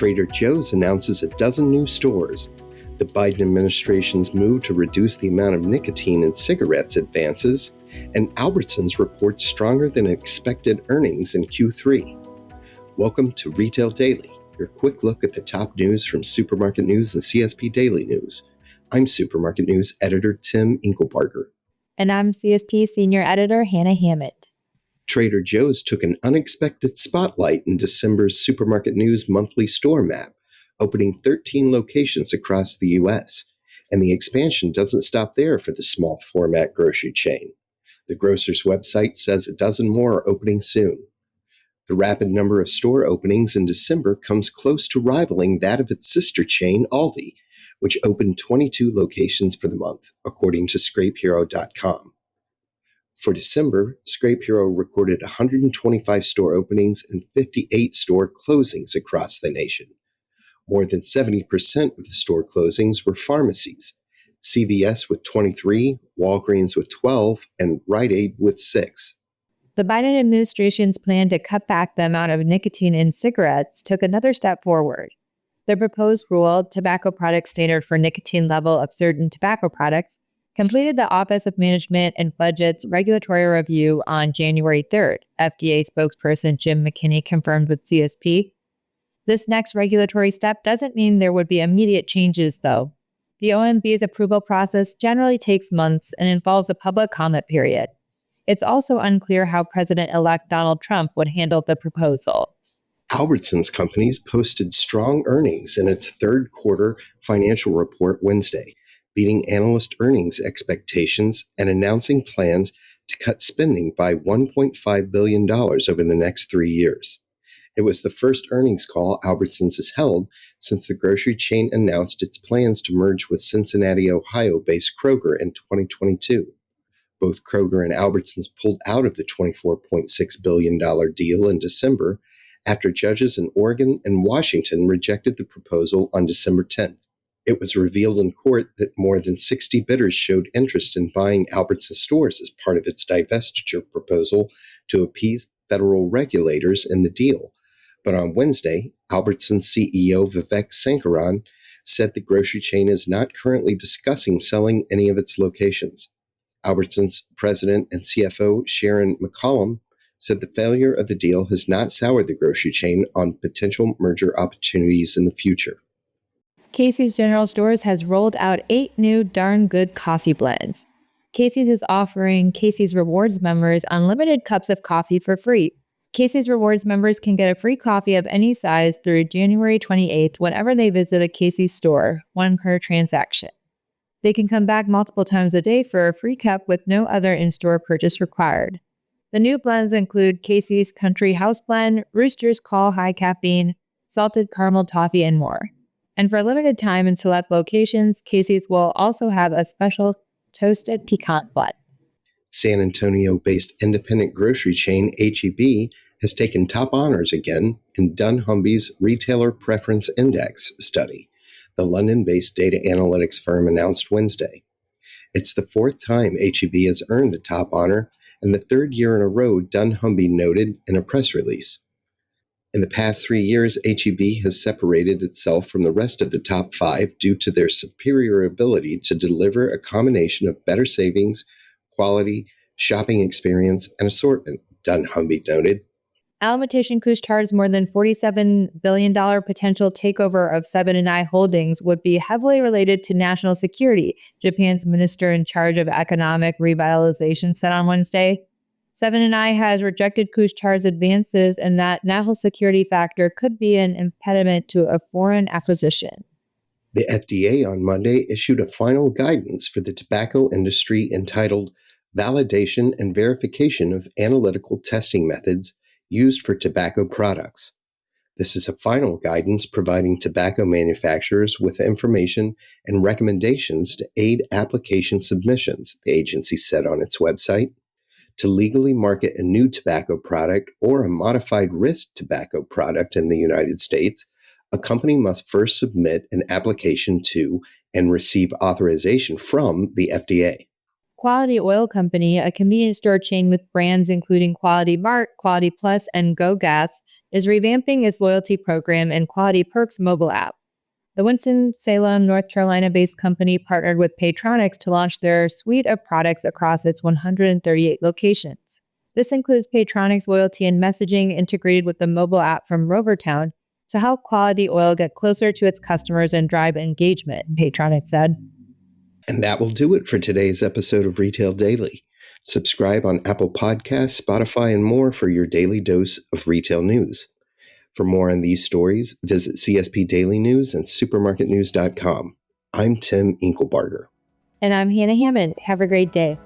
Trader Joe's announces a dozen new stores. The Biden administration's move to reduce the amount of nicotine in cigarettes advances, and Albertsons reports stronger than expected earnings in Q3. Welcome to Retail Daily, your quick look at the top news from Supermarket News and CSP Daily News. I'm Supermarket News editor Tim Inkelbarger. And I'm CSP Senior Editor Hannah Hammett. Trader Joe's took an unexpected spotlight in December's Supermarket News monthly store map, opening 13 locations across the U.S., and the expansion doesn't stop there for the small format grocery chain. The grocer's website says a dozen more are opening soon. The rapid number of store openings in December comes close to rivaling that of its sister chain, Aldi, which opened 22 locations for the month, according to ScrapeHero.com. For December, Scrape Hero recorded 125 store openings and 58 store closings across the nation. More than 70% of the store closings were pharmacies, CVS with 23, Walgreens with 12, and Rite Aid with 6. The Biden administration's plan to cut back the amount of nicotine in cigarettes took another step forward. The proposed rule, Tobacco Product Standard for Nicotine Level of Certain Tobacco Products, completed the Office of Management and Budget's regulatory review on January 3rd, FDA spokesperson Jim McKinney confirmed with CSP. This next regulatory step doesn't mean there would be immediate changes, though. The OMB's approval process generally takes months and involves a public comment period. It's also unclear how President-elect Donald Trump would handle the proposal. Albertsons Companies posted strong earnings in its third quarter financial report Wednesday, beating analyst earnings expectations and announcing plans to cut spending by $1.5 billion over the next 3 years. It was the first earnings call Albertsons has held since the grocery chain announced its plans to merge with Cincinnati, Ohio-based Kroger in 2022. Both Kroger and Albertsons pulled out of the $24.6 billion deal in December after judges in Oregon and Washington rejected the proposal on December 10th. It was revealed in court that more than 60 bidders showed interest in buying Albertsons stores as part of its divestiture proposal to appease federal regulators in the deal. But on Wednesday, Albertsons CEO Vivek Sankaran said the grocery chain is not currently discussing selling any of its locations. Albertsons president and CFO Sharon McCollum said the failure of the deal has not soured the grocery chain on potential merger opportunities in the future. Casey's General Stores has rolled out 8 new Darn Good coffee blends. Casey's is offering Casey's Rewards members unlimited cups of coffee for free. Casey's Rewards members can get a free coffee of any size through January 28th whenever they visit a Casey's store, one per transaction. They can come back multiple times a day for a free cup with no other in-store purchase required. The new blends include Casey's Country House Blend, Rooster's Call High Caffeine, Salted Caramel Toffee, and more. And for a limited time in select locations, Casey's will also have a special Toasted Pecan Blend. San Antonio-based independent grocery chain H-E-B has taken top honors again in dunnhumby's Retailer Preference Index study, the London-based data analytics firm announced Wednesday. It's the fourth time H-E-B has earned the top honor and the third year in a row, dunnhumby noted in a press release. In the past 3 years, H-E-B has separated itself from the rest of the top 5 due to their superior ability to deliver a combination of better savings, quality, shopping experience, and assortment, dunnhumby noted. Alimentation Couche-Tard's more than $47 billion potential takeover of Seven & i Holdings would be heavily related to national security, Japan's minister in charge of economic revitalization said on Wednesday. Seven & i has rejected Couche-Tard's advances and that national security factor could be an impediment to a foreign acquisition. The FDA on Monday issued a final guidance for the tobacco industry entitled Validation and Verification of Analytical Testing Methods Used for Tobacco Products. This is a final guidance providing tobacco manufacturers with information and recommendations to aid application submissions, the agency said on its website. To legally market a new tobacco product or a modified risk tobacco product in the United States, a company must first submit an application to and receive authorization from the FDA. Quality Oil Company, a convenience store chain with brands including Quality Mart, Quality Plus, and Go Gas, is revamping its loyalty program and Quality Perks mobile app. The Winston-Salem, North Carolina-based company partnered with Paytronics to launch their suite of products across its 138 locations. This includes Paytronics loyalty and messaging integrated with the mobile app from Rovertown to help Quality Oil get closer to its customers and drive engagement, Paytronics said. And that will do it for today's episode of Retail Daily. Subscribe on Apple Podcasts, Spotify, and more for your daily dose of retail news. For more on these stories, visit CSP Daily News and supermarketnews.com. I'm Tim Inkelbarger. And I'm Hannah Hammond. Have a great day.